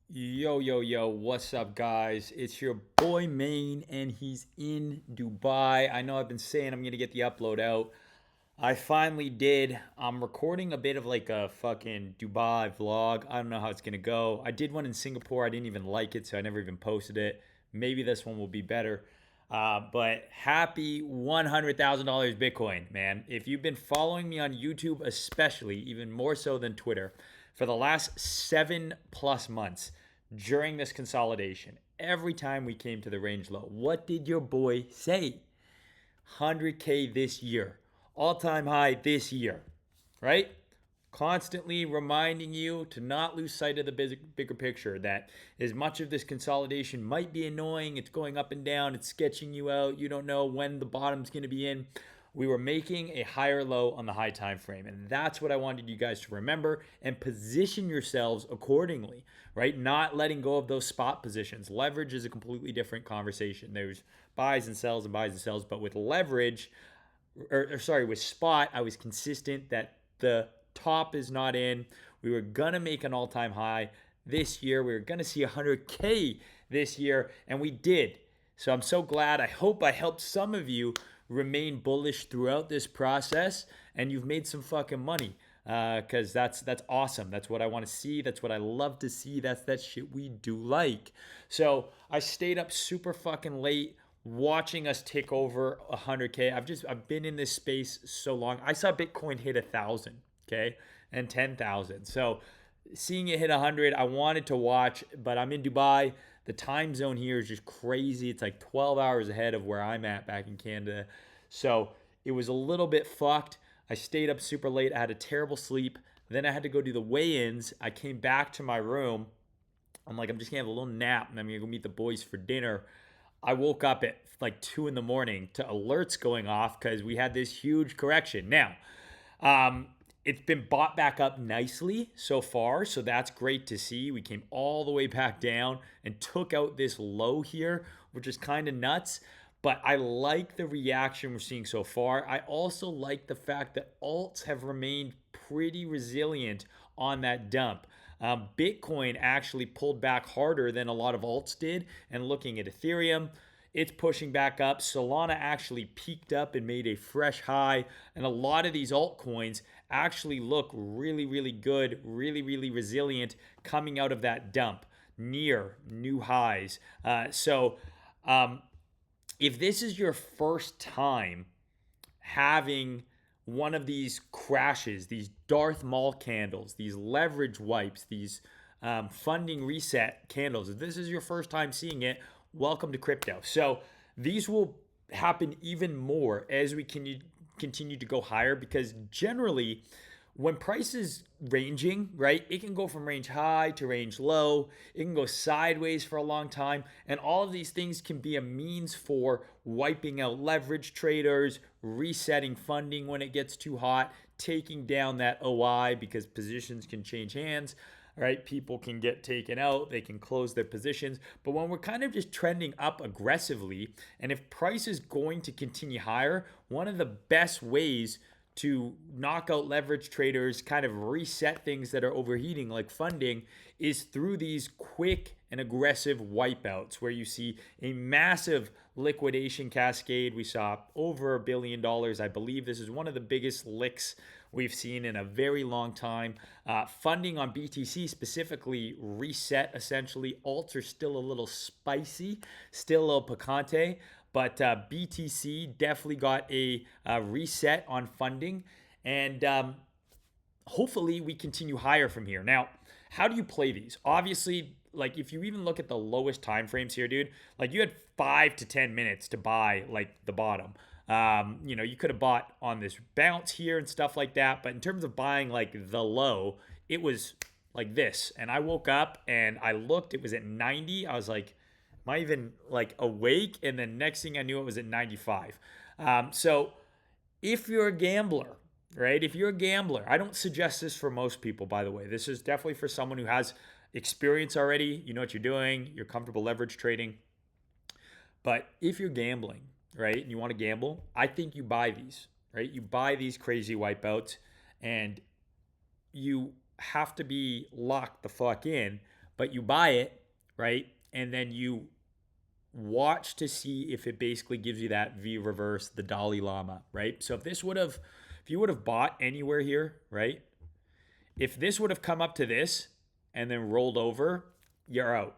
Yo, yo, yo, what's up, guys? It's your boy Maine, and he's in Dubai. I know I've been saying I'm gonna get the upload out. I finally did. I'm recording a bit of like a fucking Dubai vlog. I don't know how it's gonna go. I did one in Singapore. I didn't even like it, so I never even posted it. Maybe this one will be better. But happy $100,000 Bitcoin, man. If you've been following me on YouTube, especially, even more so than Twitter, for the last 7+ months during this consolidation, every time we came to the range low, what did your boy say? 100K this year, all time high this year, right? Constantly reminding you to not lose sight of the bigger picture, that as much of this consolidation might be annoying, it's going up and down, it's sketching you out, you don't know when the bottom's going to be in. We were making a higher low on the high time frame, and that's what I wanted you guys to remember and position yourselves accordingly, right? Not letting go of those spot positions. Leverage is a completely different conversation. There's buys and sells and buys and sells, but with leverage, or sorry, with spot, I was consistent that the top is not in. We were gonna make an all-time high this year. We were gonna see 100K this year, and we did. So I'm so glad. I hope I helped some of you remain bullish throughout this process, and you've made some fucking money. Because that's awesome. That's what I want to see. That's what I love to see. That's that shit we do like. So I stayed up super fucking late watching us take over 100K. I've been in this space so long. I saw Bitcoin hit 1,000, okay, and 10,000. So seeing it hit 100, I wanted to watch, but I'm in Dubai. The time zone here is just crazy. It's like 12 hours ahead of where I'm at back in Canada. So it was a little bit fucked. I stayed up super late. I had a terrible sleep. Then I had to go do the weigh-ins. I came back to my room. I'm like, I'm just gonna have a little nap and I'm gonna go meet the boys for dinner. I woke up at like 2 in the morning to alerts going off because we had this huge correction. Now, it's been bought back up nicely so far, so that's great to see. We came all the way back down and took out this low here, which is kind of nuts. But I like the reaction we're seeing so far. I also like the fact that alts have remained pretty resilient on that dump. Bitcoin actually pulled back harder than a lot of alts did. And looking at Ethereum, it's pushing back up. Solana actually peaked up and made a fresh high. And a lot of these altcoins actually look really, really good, really, really resilient coming out of that dump near new highs. So, if this is your first time having one of these crashes, these Darth Maul candles, these leverage wipes, these funding reset candles, if this is your first time seeing it, welcome to crypto. So these will happen even more as we continue to go higher, because generally when price is ranging, right, it can go from range high to range low. It can go sideways for a long time. And all of these things can be a means for wiping out leverage traders, resetting funding when it gets too hot, taking down that OI because positions can change hands. Right, people can get taken out, they can close their positions. But when we're kind of just trending up aggressively, and if price is going to continue higher, one of the best ways to knock out leverage traders, kind of reset things that are overheating like funding, is through these quick and aggressive wipeouts where you see a massive liquidation cascade. We saw over $1 billion. I believe this is one of the biggest licks we've seen in a very long time. Funding on BTC specifically reset essentially. Alts are still a little spicy, still a little picante, but BTC definitely got a reset on funding, and hopefully we continue higher from here. Now, how do you play these? Obviously, like if you even look at the lowest time frames here, dude, like you had 5 to 10 minutes to buy like the bottom. You could have bought on this bounce here and stuff like that, but in terms of buying like the low, it was like this. And I woke up and I looked, it was at 90. I was like, am I even like awake? And then next thing I knew, it was at 95. So if you're a gambler, right? If you're a gambler, I don't suggest this for most people, by the way. This is definitely for someone who has experience already. You know what you're doing, you're comfortable leverage trading. But if you're gambling, right, and you want to gamble, I think you buy these, right? You buy these crazy wipeouts, and you have to be locked the fuck in. but you buy it, right? And then you watch to see if it basically gives you that V reverse, the Dalai Lama, right? So if you would have bought anywhere here, right? If this would have come up to this and then rolled over, you're out.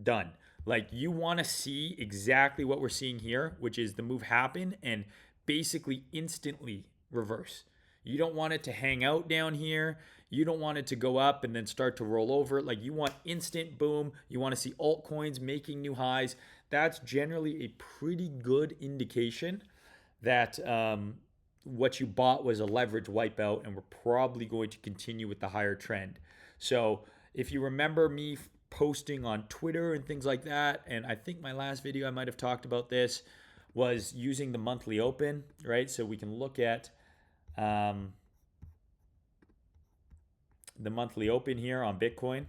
Done. Like you want to see exactly what we're seeing here, which is the move happen and basically instantly reverse. You don't want it to hang out down here. You don't want it to go up and then start to roll over. Like you want instant boom. You want to see altcoins making new highs. That's generally a pretty good indication that what you bought was a leverage wipeout, and we're probably going to continue with the higher trend. So if you remember me posting on Twitter and things like that, and I think my last video I might have talked about this, was using the monthly open, right? So we can look at the monthly open here on Bitcoin,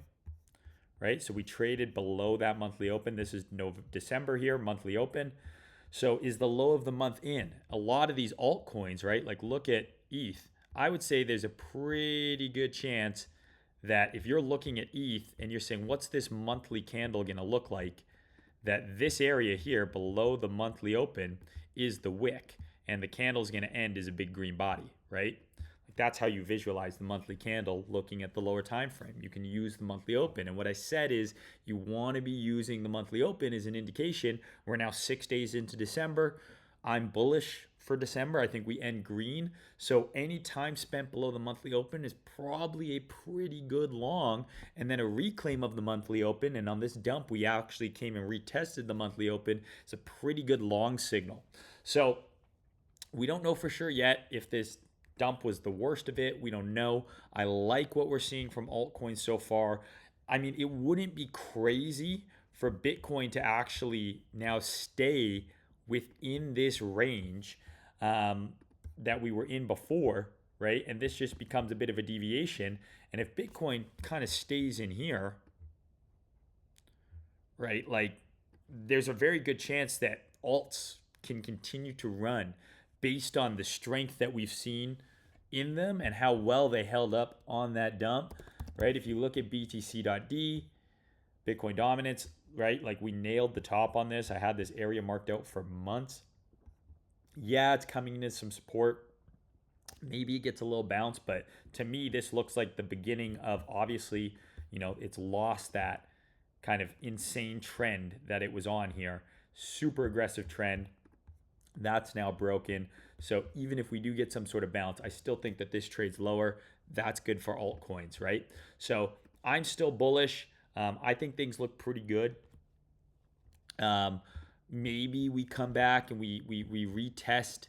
right? So we traded below that monthly open. This is December here, monthly open. So is the low of the month in? A lot of these altcoins, right? Like look at ETH. I would say there's a pretty good chance that if you're looking at ETH and you're saying, what's this monthly candle going to look like? That this area here below the monthly open is the wick, and the candle is going to end as a big green body, right? That's how you visualize the monthly candle looking at the lower time frame. You can use the monthly open. And what I said is you want to be using the monthly open as an indication. We're now 6 days into December. I'm bullish for December. I think we end green. So any time spent below the monthly open is probably a pretty good long. And then a reclaim of the monthly open. And on this dump, we actually came and retested the monthly open. It's a pretty good long signal. So we don't know for sure yet if this dump was the worst of it. We don't know. I like what we're seeing from altcoins so far. I mean, it wouldn't be crazy for Bitcoin to actually now stay within this range that we were in before, right? And this just becomes a bit of a deviation. And if Bitcoin kind of stays in here, right, like there's a very good chance that alts can continue to run based on the strength that we've seen in them and how well they held up on that dump, right? If you look at BTC.D, Bitcoin dominance, right? Like we nailed the top on this. I had this area marked out for months. Yeah, it's coming into some support. Maybe it gets a little bounce, but to me, this looks like the beginning of obviously, it's lost that kind of insane trend that it was on here. Super aggressive trend. That's now broken. So even if we do get some sort of bounce, I still think that this trades lower. That's good for altcoins, right? So I'm still bullish. I think things look pretty good. Maybe we come back and we retest,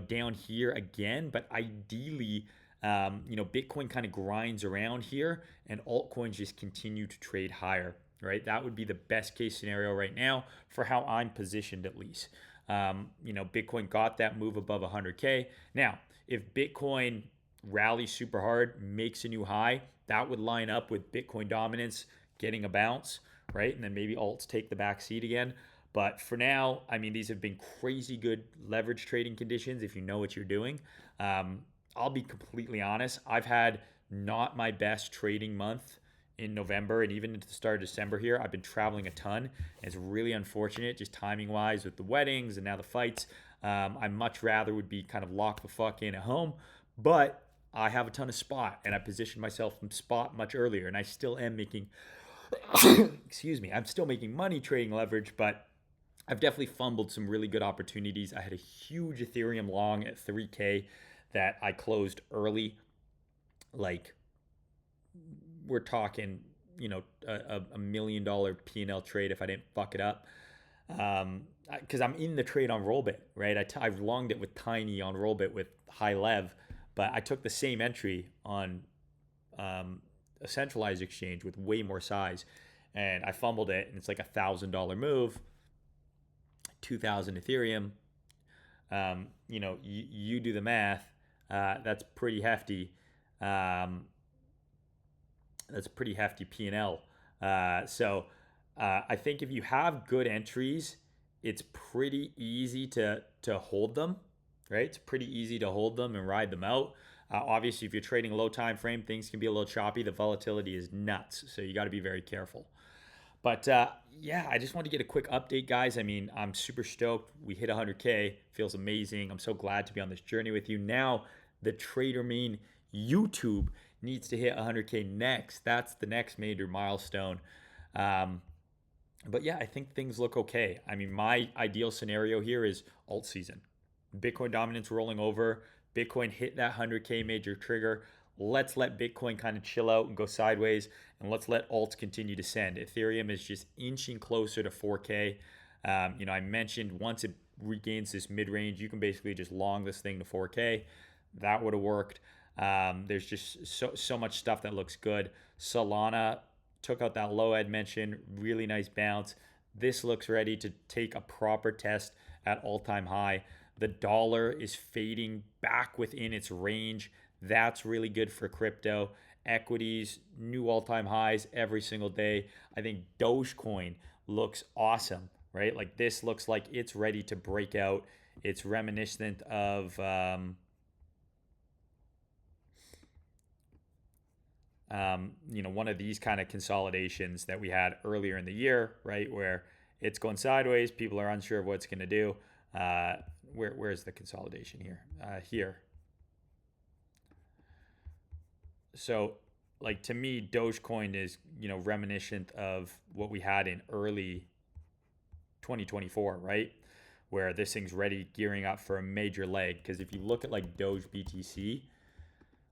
down here again. But ideally, Bitcoin kind of grinds around here and altcoins just continue to trade higher, right? That would be the best case scenario right now for how I'm positioned at least. Bitcoin got that move above 100K. Now, if Bitcoin rallies super hard, makes a new high, that would line up with Bitcoin dominance getting a bounce, right? And then maybe alts take the back seat again. But for now, I mean, these have been crazy good leverage trading conditions if you know what you're doing. I'll be completely honest. I've had not my best trading month in November and even into the start of December here. I've been traveling a ton. And it's really unfortunate just timing wise with the weddings and now the fights. I much rather would be kind of locked the fuck in at home, but I have a ton of spot and I positioned myself from spot much earlier and I still am making, excuse me, I'm still making money trading leverage, but I've definitely fumbled some really good opportunities. I had a huge Ethereum long at 3K that I closed early. Like we're talking, a $1 million P&L trade if I didn't fuck it up. Because I'm in the trade on Rollbit, right? I've longed it with Tiny on Rollbit with high lev, but I took the same entry on a centralized exchange with way more size, and I fumbled it, and it's like $1,000 move, 2,000 Ethereum. You do the math. That's pretty hefty. That's a pretty hefty P&L. So I think if you have good entries, it's pretty easy to hold them, right? It's pretty easy to hold them and ride them out. Obviously, if you're trading a low time frame, things can be a little choppy. The volatility is nuts, so you got to be very careful. But yeah, I just wanted to get a quick update, guys. I mean, I'm super stoked. We hit 100K. Feels amazing. I'm so glad to be on this journey with you. Now, the Trader Mean YouTube needs to hit 100K next. That's the next major milestone. Um, but yeah, I think things look okay. I mean, my ideal scenario here is alt season. Bitcoin dominance rolling over. Bitcoin hit that 100K major trigger. Let's let Bitcoin kind of chill out and go sideways, and let's let alts continue to send. Ethereum is just inching closer to 4K. I mentioned once it regains this mid range, you can basically just long this thing to 4K. That would have worked. There's just so much stuff that looks good. Solana took out that low I'd mentioned, really nice bounce. This looks ready to take a proper test at all-time high. The dollar is fading back within its range. That's really good for crypto. Equities, new all-time highs every single day. I think Dogecoin looks awesome, right? Like this looks like it's ready to break out. It's reminiscent of one of these kind of consolidations that we had earlier in the year, right? Where it's going sideways, people are unsure of what it's going to do. Where's the consolidation here? Here. So, like to me, Dogecoin is reminiscent of what we had in early 2024, right? Where this thing's ready, gearing up for a major leg. Because if you look at like Doge BTC,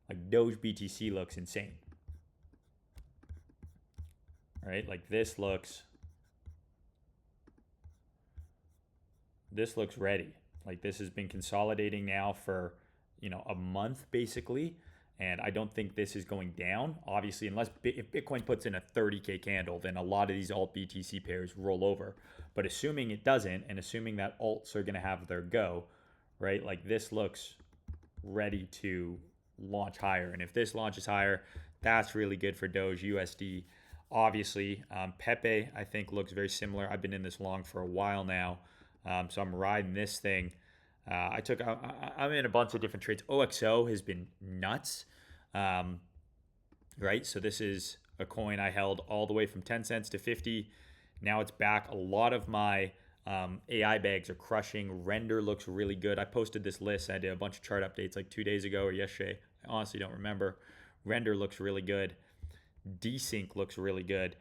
like Doge BTC looks insane, right? Like this looks ready. Like this has been consolidating now for a month basically, and I don't think this is going down. Obviously, unless if Bitcoin puts in a 30K candle, then a lot of these alt BTC pairs roll over. But assuming it doesn't, and assuming that alts are going to have their go, right? Like this looks ready to launch higher, and if this launches higher, that's really good for Doge USD. Obviously, Pepe I think looks very similar. I've been in this long for a while now. So I'm riding this thing. I'm in a bunch of different trades. OXO has been nuts, right? So this is a coin I held all the way from 10 cents to 50. Now it's back. A lot of my AI bags are crushing. Render looks really good. I posted this list. I did a bunch of chart updates like 2 days ago or yesterday. I honestly don't remember. Render looks really good. Desync looks really good.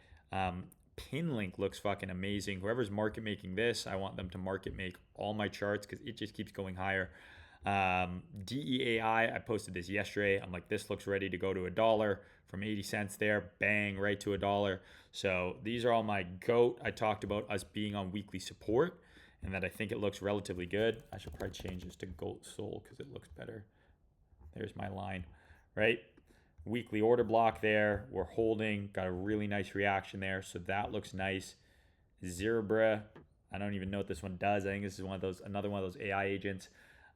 Pinlink looks fucking amazing. Whoever's market making this, I want them to market make all my charts because it just keeps going higher. DEAI, I posted this yesterday. I'm like, this looks ready to go to $1 from 80 cents there. Bang, right to $1. So these are all my GOAT. I talked about us being on weekly support and that I think it looks relatively good. I should probably change this to GOAT Soul because it looks better. There's my line, right? Weekly order block there. We're holding. Got a really nice reaction there. So that looks nice. Zebra. I don't even know what this one does. I think this is another one of those AI agents.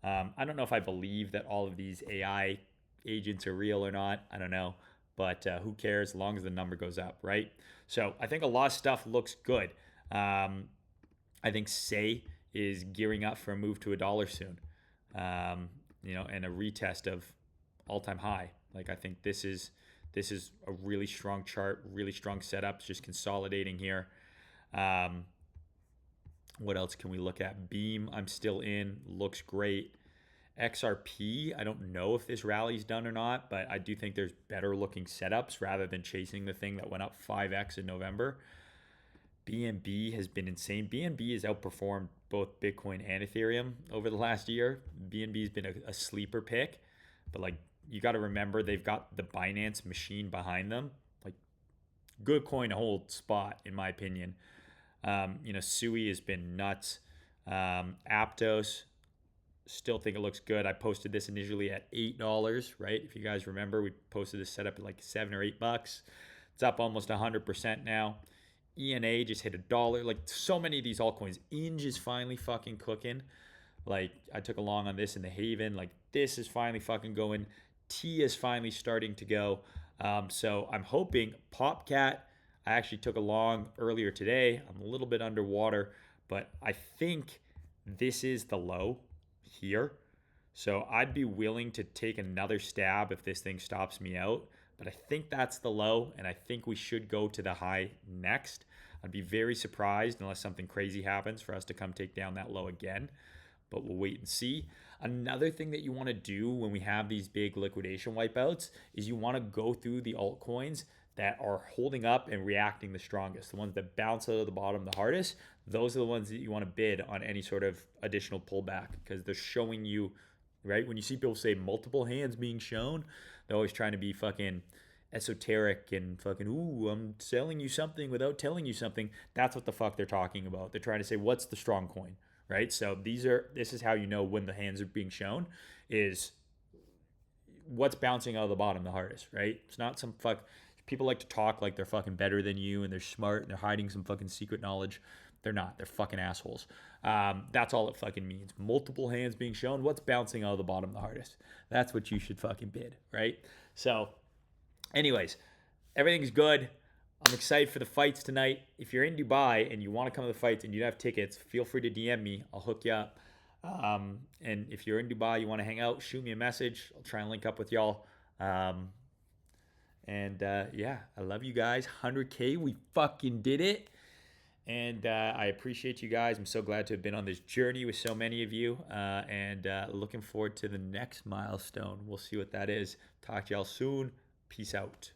I don't know if I believe that all of these AI agents are real or not. I don't know. But who cares as long as the number goes up, right? So I think a lot of stuff looks good. I think Say is gearing up for a move to $1 soon. And a retest of all-time high. Like I think this is a really strong chart, really strong setup, just consolidating here. What else can we look at? Beam, I'm still in, looks great. XRP, I don't know if this rally's done or not, but I do think there's better looking setups rather than chasing the thing that went up 5x in November. BNB has been insane. BNB has outperformed both Bitcoin and Ethereum over the last year. BNB has been a sleeper pick, but like you got to remember they've got the Binance machine behind them. Like good coin to hold spot in my opinion. Sui has been nuts. Aptos, still think it looks good. I posted this initially at $8, right? If you guys remember, we posted this setup at like $7 or $8. It's up almost 100% now. ENA just hit $1. Like so many of these altcoins. Inge is finally fucking cooking. Like I took a long on this in the Haven. Like this is finally fucking going. T is finally starting to go. So I'm hoping Popcat. I actually took a long earlier today. I'm a little bit underwater, but I think this is the low here. So I'd be willing to take another stab if this thing stops me out. But I think that's the low, and I think we should go to the high next. I'd be very surprised unless something crazy happens for us to come take down that low again, but we'll wait and see. Another thing that you want to do when we have these big liquidation wipeouts is you want to go through the altcoins that are holding up and reacting the strongest, the ones that bounce out of the bottom the hardest. Those are the ones that you want to bid on any sort of additional pullback, because they're showing you, right? When you see people say multiple hands being shown, they're always trying to be fucking esoteric and fucking, ooh, I'm selling you something without telling you something. That's what the fuck they're talking about. They're trying to say, what's the strong coin, right? So this is how you know when the hands are being shown, is what's bouncing out of the bottom the hardest, right? It's not some fuck. People like to talk like they're fucking better than you and they're smart and they're hiding some fucking secret knowledge. They're not. They're fucking assholes. That's all it fucking means. Multiple hands being shown. What's bouncing out of the bottom the hardest? That's what you should fucking bid, right? So, anyways, everything's good. I'm excited for the fights tonight. If you're in Dubai and you want to come to the fights and you have tickets, feel free to DM me. I'll hook you up. And if you're in Dubai, you want to hang out, shoot me a message. I'll try and link up with y'all. Yeah, I love you guys. 100K, we fucking did it. And I appreciate you guys. I'm so glad to have been on this journey with so many of you. Looking forward to the next milestone. We'll see what that is. Talk to y'all soon. Peace out.